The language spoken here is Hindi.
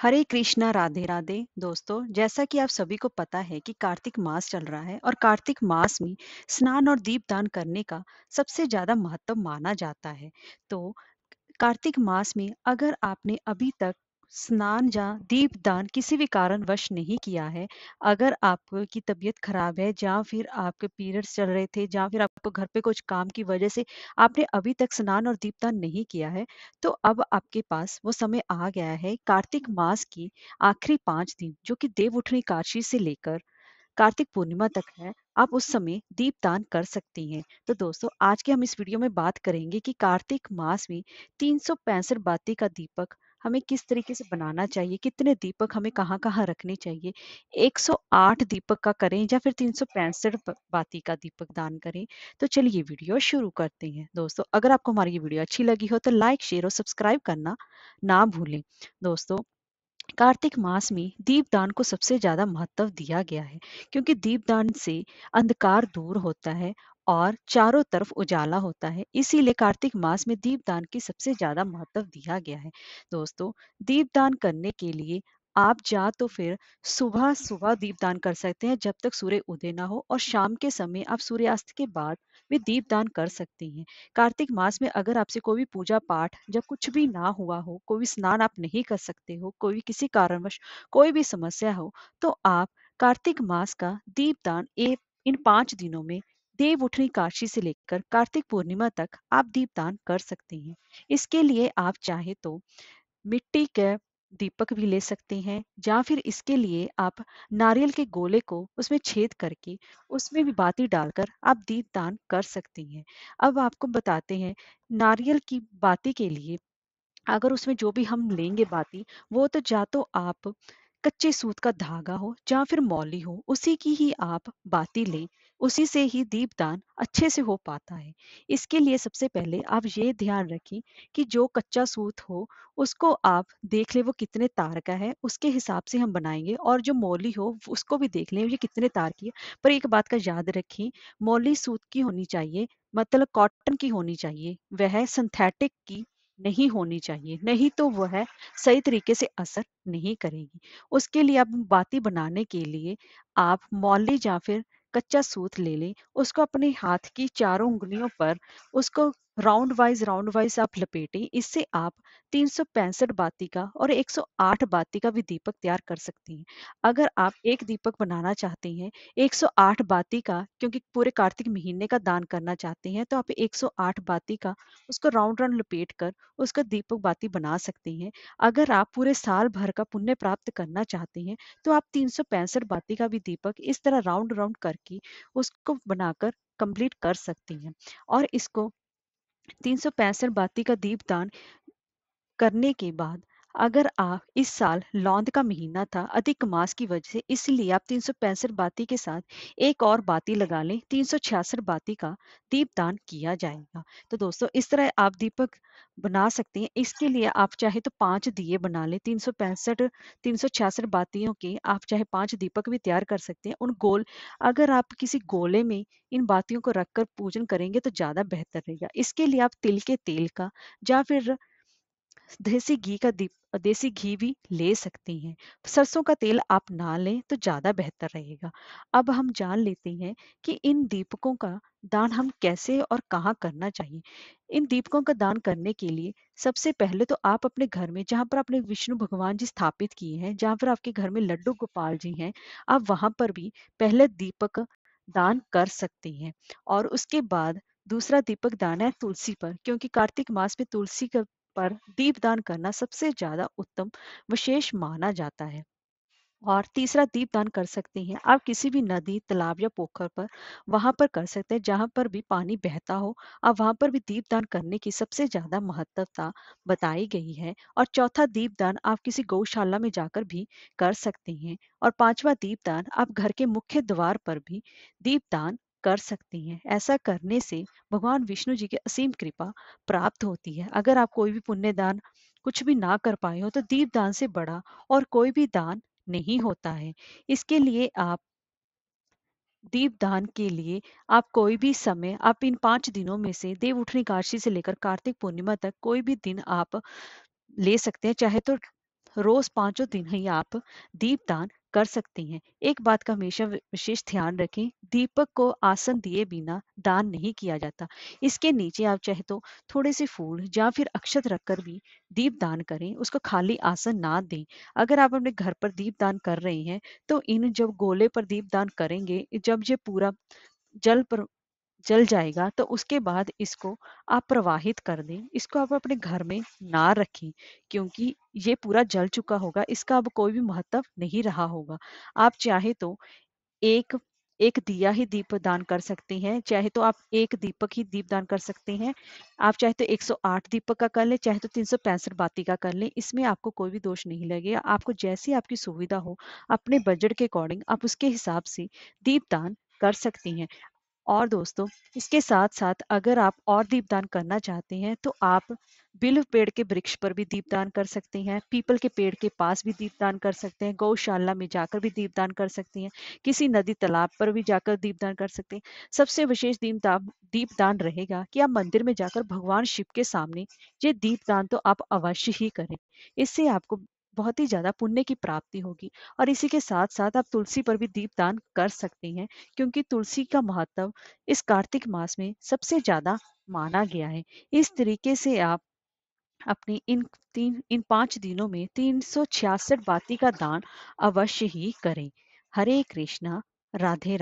हरे कृष्णा राधे राधे दोस्तों। जैसा कि आप सभी को पता है कि कार्तिक मास चल रहा है और कार्तिक मास में स्नान और दीपदान करने का सबसे ज्यादा महत्व माना जाता है। तो कार्तिक मास में अगर आपने अभी तक स्नान या दीपदान किसी भी कारणवश नहीं किया है, अगर आपकी तबीयत खराब है या फिर आपके पीरियड्स चल रहे थे या फिर आपको घर पे कुछ काम की वजह से आपने अभी तक स्नान और दीपदान नहीं किया है, तो अब आपके पास वो समय आ गया है। कार्तिक मास की आखिरी 5 दिन जो कि देव उठनी एकादशी से लेकर कार्तिक पूर्णिमा तक है, आप उस समय दीपदान कर सकती हैं। तो दोस्तों, आज के हम इस वीडियो में बात करेंगे कि कार्तिक मास में 365 बाती का दीपक हमें किस तरीके से बनाना चाहिए, कितने दीपक हमें कहाँ कहाँ रखने चाहिए, 108 दीपक का करें या फिर 365 बाती का दीपक दान करें। तो चलिए वीडियो शुरू करते हैं। दोस्तों, अगर आपको हमारी ये वीडियो अच्छी लगी हो तो लाइक शेयर और सब्सक्राइब करना ना भूलें। दोस्तों, कार्तिक मास में दीपदान को सबसे ज्यादा महत्व दिया गया है, क्योंकि दीपदान से अंधकार दूर होता है और चारों तरफ उजाला होता है। इसीलिए कार्तिक मास में दीपदान की सबसे ज्यादा महत्व दिया गया है। दोस्तों, दीपदान करने के लिए आप या तो फिर सुबह सुबह दीपदान कर सकते हैं जब तक सूर्य उदय ना हो, और शाम के समय आप सूर्यास्त के बाद भी दीपदान कर सकते हैं। कार्तिक मास में अगर आपसे कोई भी पूजा पाठ जब कुछ भी ना हुआ हो, कोई भी स्नान आप नहीं कर सकते हो, कोई भी किसी कारणवश कोई भी समस्या हो, तो आप कार्तिक मास का दीपदान इन 5 दिनों में देव उठनी एकादशी से लेकर कार्तिक पूर्णिमा तक आप दीपदान कर सकते हैं। इसके लिए आप चाहे तो मिट्टी के दीपक भी ले सकते हैं, या फिर इसके लिए आप नारियल के गोले को उसमें छेद करके उसमें भी बाती डालकर आप दीपदान कर सकती हैं। अब आपको बताते हैं, नारियल की बाती के लिए अगर उसमें जो भी हम लेंगे बाती, वो तो या तो आप कच्चे सूत का धागा हो या फिर मौली हो, उसी की ही आप बाती लें। उसी से ही दीपदान अच्छे से हो पाता है। इसके लिए सबसे पहले आप ये ध्यान रखें कि जो कच्चा सूत हो उसको आप देख ले वो कितने तार का है, उसके हिसाब से हम बनाएंगे। और जो मौली हो उसको भी देख लें ये कितने तार की है। पर एक बात का याद रखें, मौली सूत की होनी चाहिए, मतलब कॉटन की होनी चाहिए, वह सिंथेटिक की नहीं होनी चाहिए, नहीं तो वह सही तरीके से असर नहीं करेगी। उसके लिए आप बाती बनाने के लिए आप मौली या फिर कच्चा सूत ले लें, उसको अपने हाथ की चारों उंगलियों पर उसको राउंड वाइज आप लपेटें। इससे आप 365 बाती का और 108 बाती का भी दीपक तैयार कर सकती हैं। अगर आप एक दीपक बनाना चाहते हैं 108 बाती का, क्योंकि पूरे कार्तिक महीने का दान करना चाहते हैं, तो आप 108 बाती का उसको राउंड राउंड लपेट कर उसका दीपक बाती बना सकते हैं। अगर आप पूरे साल भर का पुण्य प्राप्त करना चाहते हैं, तो आप 365 बाती का भी दीपक इस तरह राउंड राउंड करके उसको बनाकर कंप्लीट कर सकती हैं। और इसको 365 बाती का दीपदान करने के बाद, अगर आप इस साल लौंद का महीना था अधिक मास की वजह से, इसलिए आप 365 बाती के साथ एक और बाती लगा लें, 366 बाती का दीपदान किया जाएगा। तो दोस्तों, इस तरह आप दीपक बना सकते हैं। इसके लिए आप चाहे तो 5 दिए बना लें, 366 बातियों के आप चाहे 5 दीपक भी तैयार कर सकते हैं। उन गोल, अगर आप किसी गोले में इन बातियों को रखकर पूजन करेंगे तो ज्यादा बेहतर रहेगा। इसके लिए आप तिल के तेल का या फिर देसी घी भी ले सकती हैं। सरसों का तेल आप ना लें तो ज़्यादा बेहतर रहेगा। अब हम जान लेते हैं कि इन दीपकों का दान हम कैसे और कहाँ करना चाहिए। इन दीपकों का दान करने के लिए सबसे पहले तो आप अपने घर में, जहाँ पर आपने विष्णु भगवान जी स्थापित किए हैं, जहाँ पर आपके घर में लड्डू गोपाल जी हैं, आप वहां पर भी पहले दीपक दान कर सकती हैं। और उसके बाद दूसरा दीपक दान है तुलसी पर, क्योंकि कार्तिक मास में तुलसी का पर दीपदान करना सबसे ज्यादा उत्तम विशेष माना जाता है। और तीसरा दीपदान कर सकते हैं आप किसी भी नदी, तालाब या पोखर पर, वहां पर कर सकते हैं जहां पर भी पानी बहता हो। आप वहां पर भी दीपदान करने की सबसे ज्यादा महत्वता बताई गई है। और चौथा दीपदान आप किसी गौशाला में जाकर भी कर सकते हैं। और पांचवा दीपदान आप घर के मुख्य द्वार पर भी दीपदान कर सकती हैं। ऐसा करने से भगवान विष्णु जी की असीम कृपा प्राप्त होती है। अगर आप कोई भी पुण्य दान कुछ भी ना कर पाए हो, तो दीपदान से बड़ा और कोई भी दान नहीं होता है। इसके लिए आप दीपदान के लिए आप कोई भी समय, आप इन 5 दिनों में से देव उठनी एकादशी से लेकर कार्तिक पूर्णिमा तक कोई भी दिन आप ले सकते हैं। चाहे तो रोज 5 दिन ही आप दीपदान कर सकते हैं। एक बात का हमेशा विशेष ध्यान रखें, दीपक को आसन दिए बिना दान नहीं किया जाता। इसके नीचे आप चाहे तो थोड़े से फूल या फिर अक्षत रखकर भी दीप दान करें, उसको खाली आसन ना दें। अगर आप अपने घर पर दीप दान कर रहे हैं, तो इन जब गोले पर दीप दान करेंगे, जब ये पूरा जल पर जल जाएगा, तो उसके बाद इसको आप प्रवाहित कर दें। इसको आप अपने घर में ना रखें, क्योंकि ये पूरा जल चुका होगा, इसका अब कोई भी महत्व नहीं रहा होगा। आप चाहे तो एक एक दिया ही दीपदान कर सकते हैं, चाहे तो आप एक दीपक ही दीपदान कर सकते हैं। आप चाहे तो 108 दीपक का कर लें, चाहे तो 365 बाती का कर लें, इसमें आपको कोई भी दोष नहीं लगेगा। आपको जैसी आपकी सुविधा हो, अपने बजट के अकॉर्डिंग आप उसके हिसाब से दीपदान कर सकती हैं। और दोस्तों, इसके साथ-साथ अगर आप और दीपदान करना चाहते हैं, तो आप बिल्व पेड़ के वृक्ष पर भी दीपदान कर सकते हैं, पीपल के पेड़ के पास भी दीपदान कर सकते हैं, गौशाला में जाकर भी दीपदान कर सकती हैं, किसी नदी तालाब पर भी जाकर दीपदान कर सकते हैं। सबसे विशेष दीपदान रहेगा कि आप मंदिर में जाकर भगवान शिव के सामने ये दीपदान तो आप अवश्य ही करें। इससे आपको बहुत ही ज़्यादा पुण्य की प्राप्ति होगी। और इसी के साथ-साथ आप तुलसी पर भी दीपदान कर सकते हैं, क्योंकि तुलसी का महत्व इस कार्तिक मास में सबसे ज़्यादा माना गया है। इस तरीके से आप अपनी इन 5 दिनों में 366 बाती का दान अवश्य ही करें। हरे कृष्णा, राधे